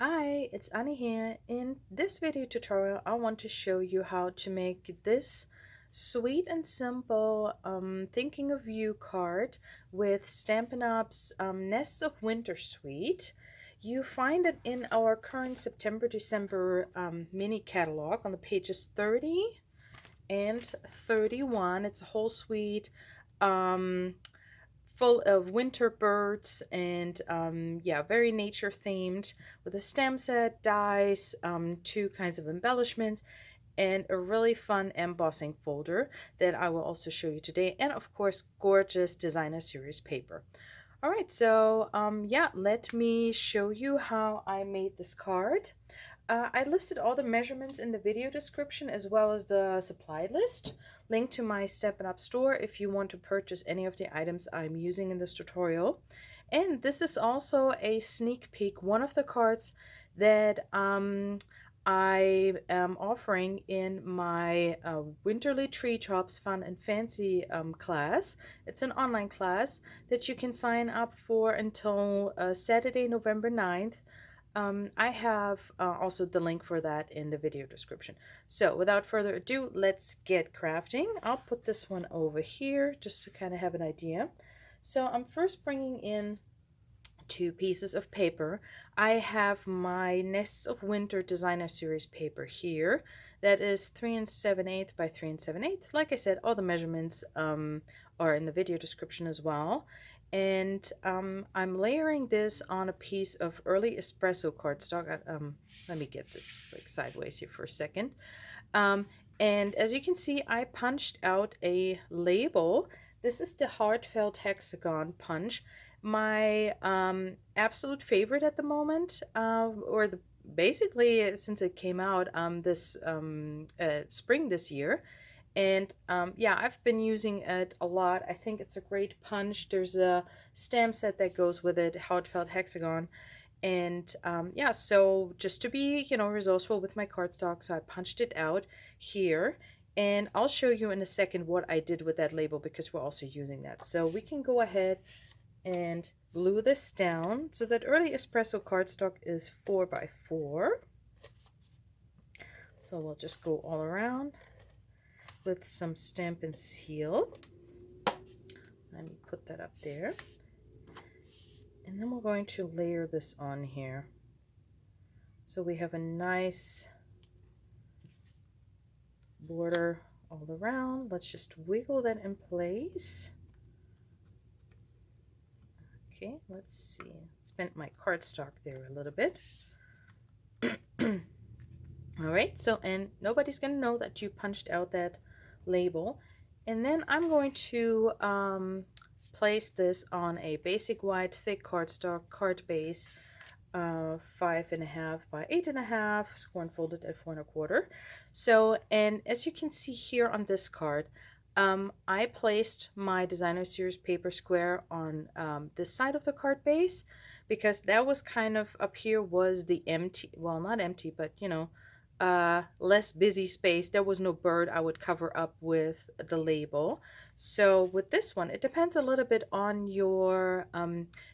Hi, it's Annie here. In this video tutorial, I want to show you how to make this sweet and simple thinking of you card with Stampin' Up's Nests of Winter Sweet. You find it in our current September-December mini catalog on the pages 30 and 31. It's a whole suite. Full of winter birds and yeah, very nature themed with a stamp set, dies, two kinds of embellishments, and a really fun embossing folder that I will also show you today, and of course gorgeous designer series paper. All right, so yeah, let me show you how I made this card. I listed all the measurements in the video description as well as the supply list. Link to my Stampin' Up store if you want to purchase any of the items I'm using in this tutorial. And this is also a sneak peek, one of the cards that I am offering in my Winterly Tree Chops Fun and Fancy class. It's an online class that you can sign up for until Saturday, November 9th. I have also the link for that in the video description. So without further ado, let's get crafting. I'll put this one over here just to kind of have an idea. So I'm first bringing in two pieces of paper. I have my Nests of Winter Designer Series paper here. That is 3 7/8 by 3 7/8. Like I said, all the measurements are in the video description as well. And I'm layering this on a piece of early espresso cardstock. Let me get this like sideways here for a second. And as you can see, I punched out a label. This is the heartfelt hexagon punch. My absolute favorite at the moment, basically since it came out this spring this year. And yeah, I've been using it a lot. I think it's a great punch. There's a stamp set that goes with it, heartfelt hexagon. And yeah, so just to be, resourceful with my cardstock, so I punched it out here. And I'll show you in a second what I did with that label because we're also using that. So we can go ahead and glue this down. So that early espresso cardstock is 4 by 4. So we'll just go all around with some Stampin' Seal. Let me put that up there. And then we're going to layer this on here. So we have a nice border all around. Let's just wiggle that in place. Okay, let's see. Spent my cardstock there a little bit. All right, so, and nobody's going to know that you punched out that label. And then I'm going to place this on a basic white thick cardstock card base, 5.5 by 8.5, score and folded at 4 1/4. So, and as you can see here on this card, I placed my designer series paper square on this side of the card base because that was kind of up here was the empty, well, not empty, but less busy space. There was no bird I would cover up with the label. So with this one, it depends a little bit on your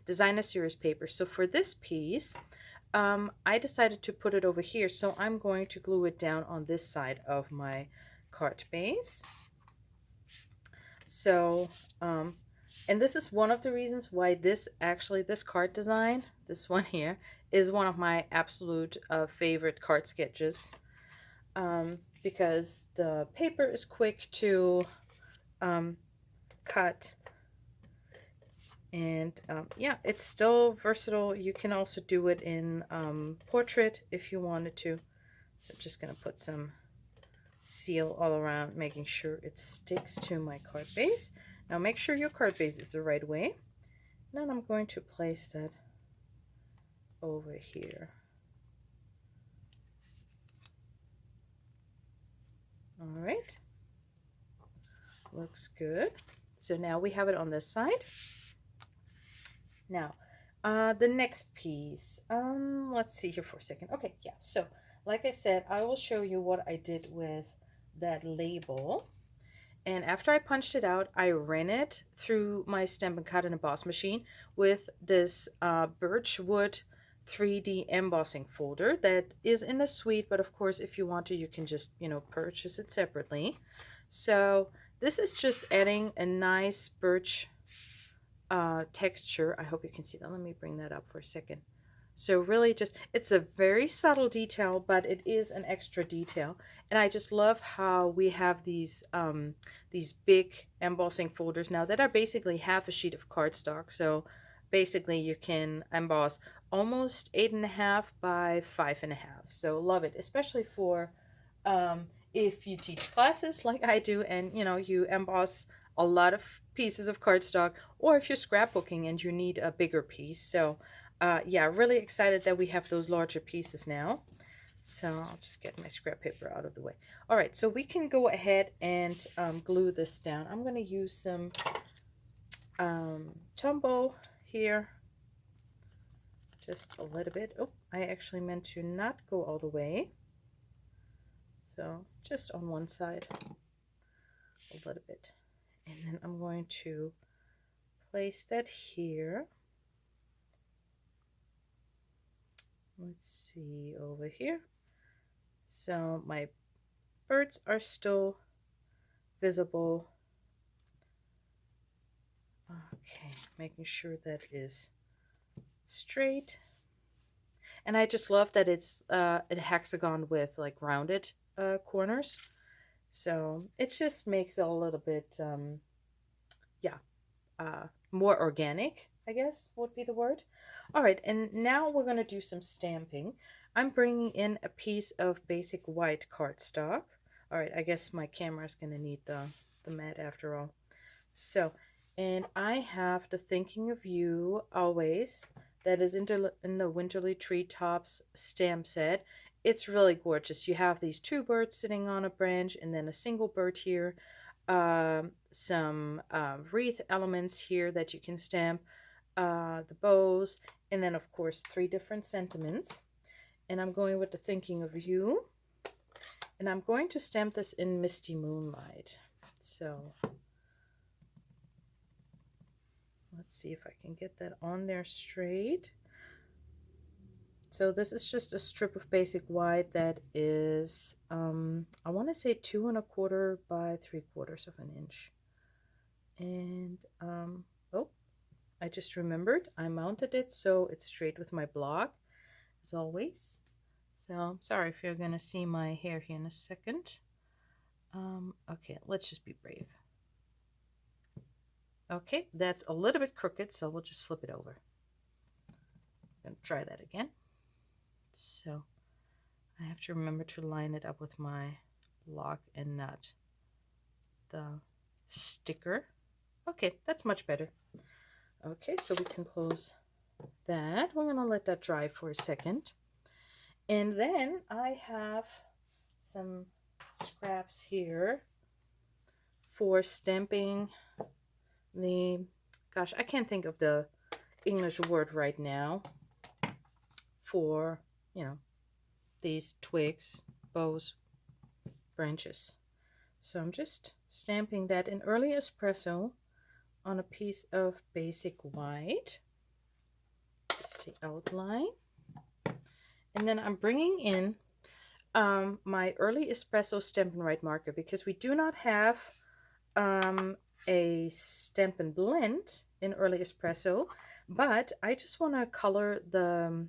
designer series paper. So for this piece, I decided to put it over here. So I'm going to glue it down on this side of my card base. So, and this is one of the reasons why this card design, this one here, is one of my absolute favorite card sketches, because the paper is quick to cut, and yeah, it's still versatile. You can also do it in portrait if you wanted to. So I'm just going to put some seal all around, making sure it sticks to my card base. Now make sure your card base is the right way. Then I'm going to place that over here. All right, looks good. So now we have it on this side. Now the next piece, let's see here for a second. Okay, yeah, so like I said, I will show you what I did with that label. And after I punched it out, I ran it through my Stampin' Cut and Emboss machine with this birch wood 3D embossing folder that is in the suite, but of course if you want to you can just, you know, purchase it separately. So this is just adding a nice birch texture. I hope you can see that. Let me bring that up for a second. So really just, it's a very subtle detail, but it is an extra detail. And I just love how we have these big embossing folders now that are basically half a sheet of cardstock. So basically you can emboss almost 8.5 by 5.5. So love it, especially for if you teach classes like I do, and you know, you emboss a lot of pieces of cardstock, or if you're scrapbooking and you need a bigger piece. So yeah, really excited that we have those larger pieces now. So I'll just get my scrap paper out of the way. All right, so we can go ahead and glue this down. I'm going to use some Tombow here, just a little bit. Oh, I actually meant to not go all the way. So just on one side, a little bit. And then I'm going to place that here. Let's see over here. So my birds are still visible. Okay, making sure that is straight. And I just love that it's a hexagon with like rounded corners. So it just makes it a little bit, yeah, more organic, I guess would be the word. All right, and now we're going to do some stamping. I'm bringing in a piece of basic white cardstock. All right, I guess my camera is going to need the mat after all. So, and I have the Thinking of You Always that is in the Winterly Treetops stamp set. It's really gorgeous. You have these two birds sitting on a branch and then a single bird here. Some wreath elements here that you can stamp, the bows, and then of course 3 different sentiments. And I'm going with the Thinking of You, and I'm going to stamp this in Misty Moonlight. So let's see if I can get that on there straight. So this is just a strip of basic white that is, I want to say 2 1/4 by 3/4 of an inch. And, oh, I just remembered I mounted it so it's straight with my block, as always. So I'm sorry if you're going to see my hair here in a second. Okay, let's just be brave. Okay, that's a little bit crooked, so we'll just flip it over. I'm going to try that again. So I have to remember to line it up with my block and not the sticker. Okay, that's much better. Okay, so we can close that. We're going to let that dry for a second. And then I have some scraps here for stamping the, gosh, I can't think of the English word right now for, you know, these twigs, bows, branches. So I'm just stamping that in early espresso on a piece of basic white. Just the outline. And then I'm bringing in my early espresso Stampin' Right marker, because we do not have a Stampin' Blend in early espresso, but I just want to color the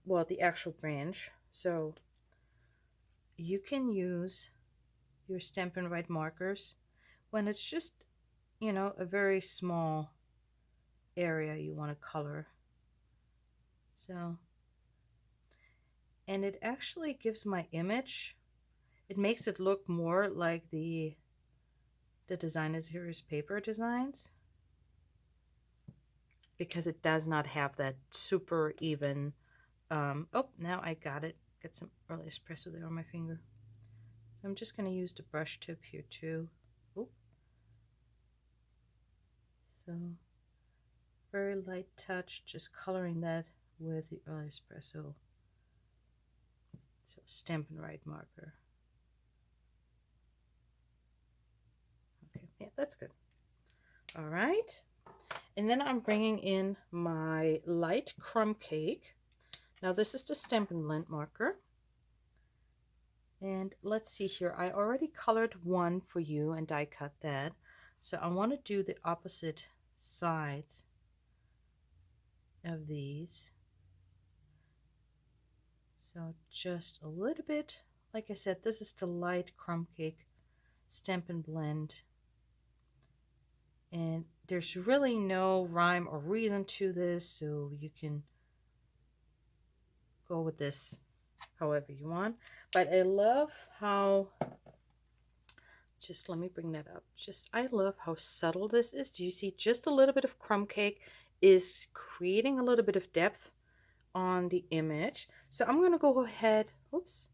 well, the actual branch. So you can use your Stampin' Right markers when it's just, you know, a very small area you want to color. So, and it actually gives my image, it makes it look more like the Designer Series paper designs, because it does not have that super even, oh, now I got it. Get some early espresso there on my finger. So I'm just going to use the brush tip here too. Oop. So very light touch, just coloring that with the early espresso. So Stampin' Right marker. Okay, yeah, that's good. All right. And then I'm bringing in my light crumb cake. Now this is the Stampin' Blend marker. And let's see here, I already colored one for you and die cut that. So I want to do the opposite sides of these. So just a little bit, like I said, this is the light crumb cake Stampin' Blend. And there's really no rhyme or reason to this, so you can go with this however you want. But I love how, just let me bring that up. I love how subtle this is. Do you see just a little bit of crumb cake is creating a little bit of depth on the image. So I'm going to go ahead, oops,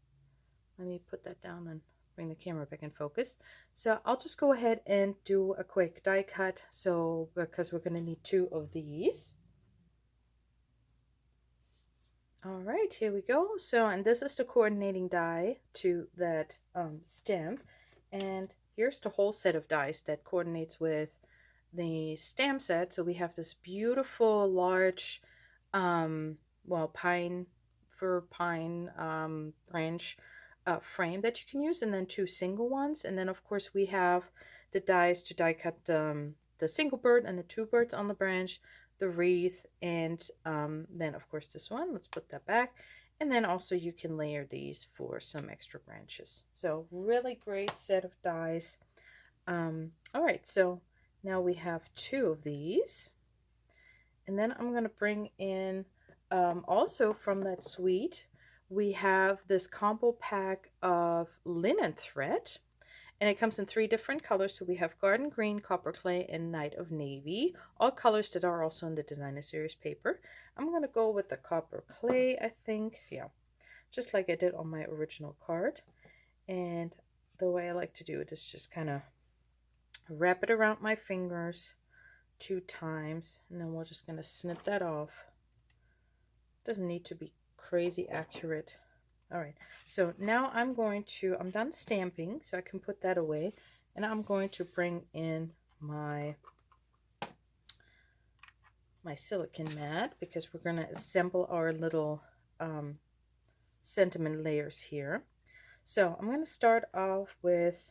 let me put that down and bring the camera back in focus. So I'll just go ahead and do a quick die cut. So because we're going to need 2 of these. All right, here we go. So, and this is the coordinating die to that stamp. And here's the whole set of dies that coordinates with the stamp set. So we have this beautiful large, well, fir pine branch frame that you can use, and then 2 single ones. And then of course we have the dies to die cut the single bird and the 2 birds on the branch, the wreath, and then of course this one. Let's put that back. And then also you can layer these for some extra branches. So really great set of dies. All right, so now we have 2 of these. And then I'm going to bring in also from that suite, we have this combo pack of linen thread. And it comes in 3 different colors. So we have Garden Green, Copper Clay, and Night of Navy. All colors that are also in the Designer Series paper. I'm going to go with the Copper Clay, I think. Yeah, just like I did on my original card. And the way I like to do it is just kind of wrap it around my fingers 2 times. And then we're just going to snip that off. Doesn't need to be crazy accurate. All right, so now I'm done stamping, so I can put that away, and I'm going to bring in my silicone mat because we're going to assemble our little sentiment layers here. So I'm going to start off with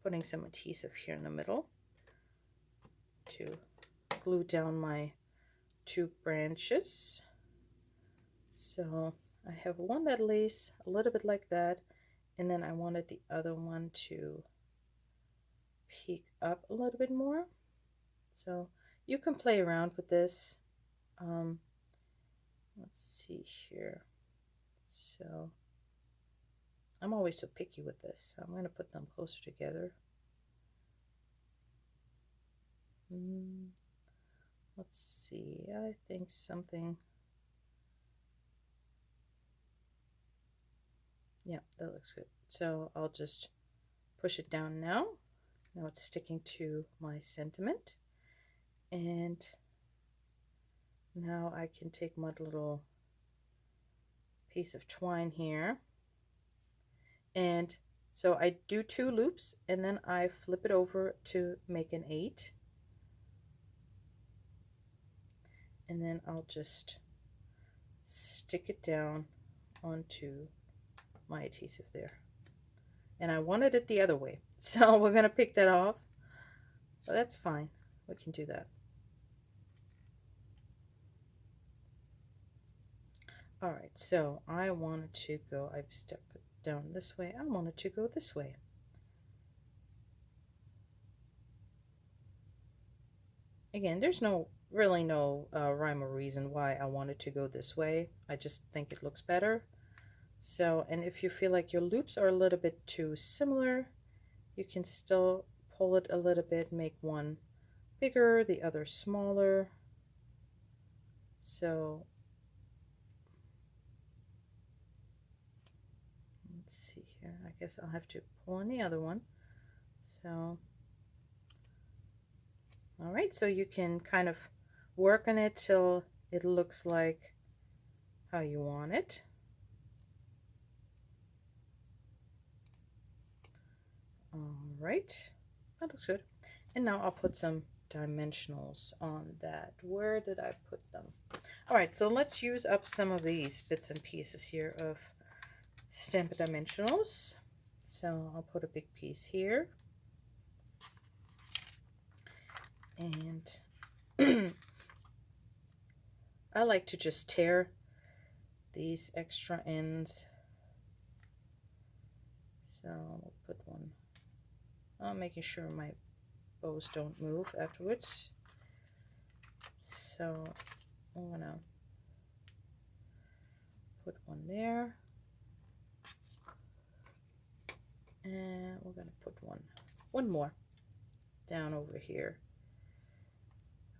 putting some adhesive here in the middle to glue down my 2 branches. So I have one that lays a little bit like that, and then I wanted the other one to peek up a little bit more. So you can play around with this. Let's see here. So I'm always so picky with this, so I'm going to put them closer together. Let's see, I think something. Yeah, that looks good. So I'll just push it down now. Now it's sticking to my sentiment. And now I can take my little piece of twine here. And so I do 2 loops and then I flip it over to make an 8. And then I'll just stick it down onto my adhesive there. And I wanted it the other way, so we're going to pick that off, but that's fine. We can do that. All right, so I wanted to go, I've stuck it down this way. I wanted to go this way. Again, there's really no rhyme or reason why I wanted to go this way. I just think it looks better. So, and if you feel like your loops are a little bit too similar, you can still pull it a little bit, make one bigger, the other smaller. So let's see here. I guess I'll have to pull on the other one. So, all right, so you can kind of work on it till it looks like how you want it. All right, That looks good. And now I'll put some dimensionals on that. Where did I put them? All right, so let's use up some of these bits and pieces here of Stampin' Dimensionals. So I'll put a big piece here. And I like to just tear these extra ends. So I'll put one. I'm making sure my bows don't move afterwards. So I'm gonna put one there. And we're gonna put one more down over here.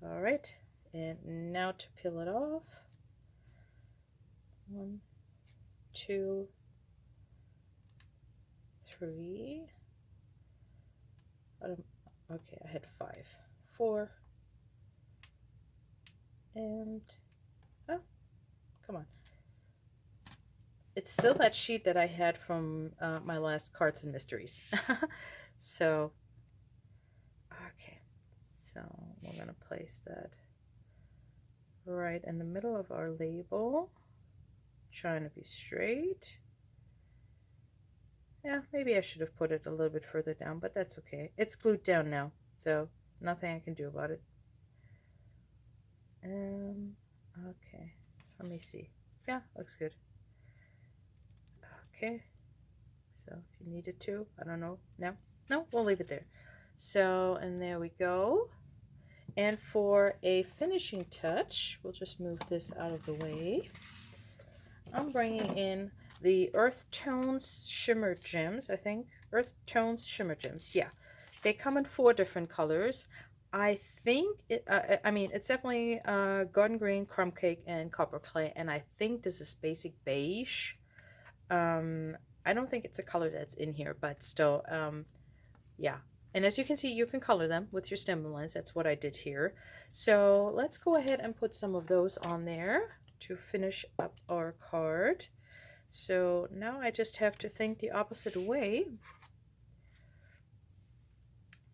All right, and now to peel it off. 1, 2, 3. Okay, I had 5, 4, and oh, come on. It's still that sheet that I had from my last Cards and Mysteries. So, okay, so we're gonna place that right in the middle of our label, trying to be straight. Yeah, maybe I should have put it a little bit further down, but that's okay. It's glued down now, so nothing I can do about it. Okay, let me see. Yeah, looks good. Okay, so if you needed to, I don't know. No, we'll leave it there. So, and there we go. And for a finishing touch, we'll just move this out of the way. I'm bringing in the Earth Tones Shimmer Gems, I think. Earth Tones Shimmer Gems, yeah. They come in 4 different colors. I think, it's definitely Garden Green, Crumb Cake, and Copper Clay, and I think this is Basic Beige. I don't think it's a color that's in here, but still, yeah. And as you can see, you can color them with your Stampin' lines. That's what I did here. So let's go ahead and put some of those on there to finish up our card. So now I just have to think the opposite way.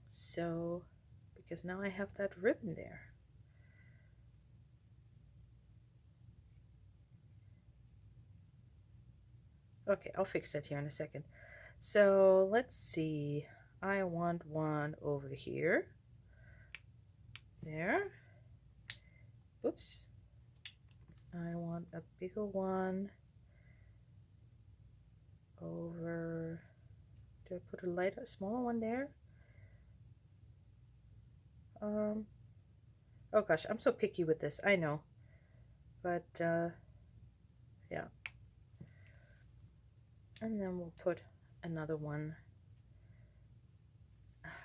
So, because now I have that ribbon there. Okay, I'll fix that here in a second. So let's see. I want one over here. There. Oops. I want a bigger one over. Do I put a lighter, smaller one there? Oh gosh, I'm so picky with this, I know. But yeah. And then we'll put another one.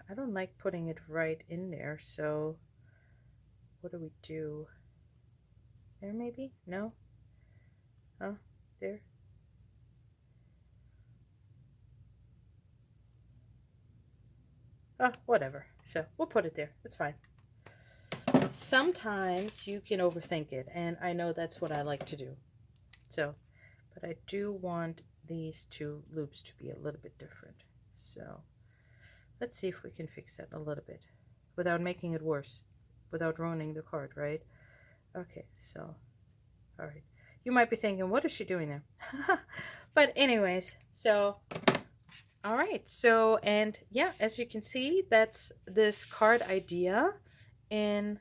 I don't like putting it right in there, so what do we do? There maybe? No? Oh, there. Oh, whatever. So we'll put it there. It's fine. Sometimes you can overthink it, and I know that's what I like to do. So, but I do want these 2 loops to be a little bit different. So let's see if we can fix that a little bit without making it worse, without ruining the card, right? Okay, so, all right. You might be thinking, what is she doing there? But anyways, so, all right. So, and yeah, as you can see, that's this card idea in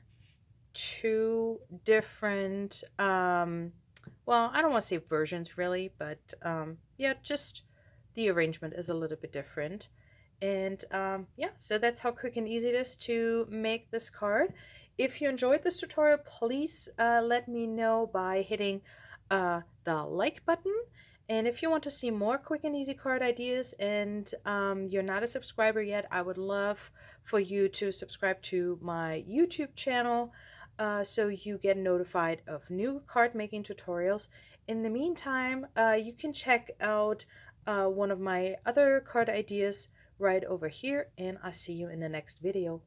2 different, well, I don't want to say versions really, but yeah, just the arrangement is a little bit different. And yeah, so that's how quick and easy it is to make this card. If you enjoyed this tutorial, please let me know by hitting the like button. And if you want to see more quick and easy card ideas and you're not a subscriber yet, I would love for you to subscribe to my YouTube channel so you get notified of new card making tutorials. In the meantime, you can check out one of my other card ideas right over here, and I'll see you in the next video.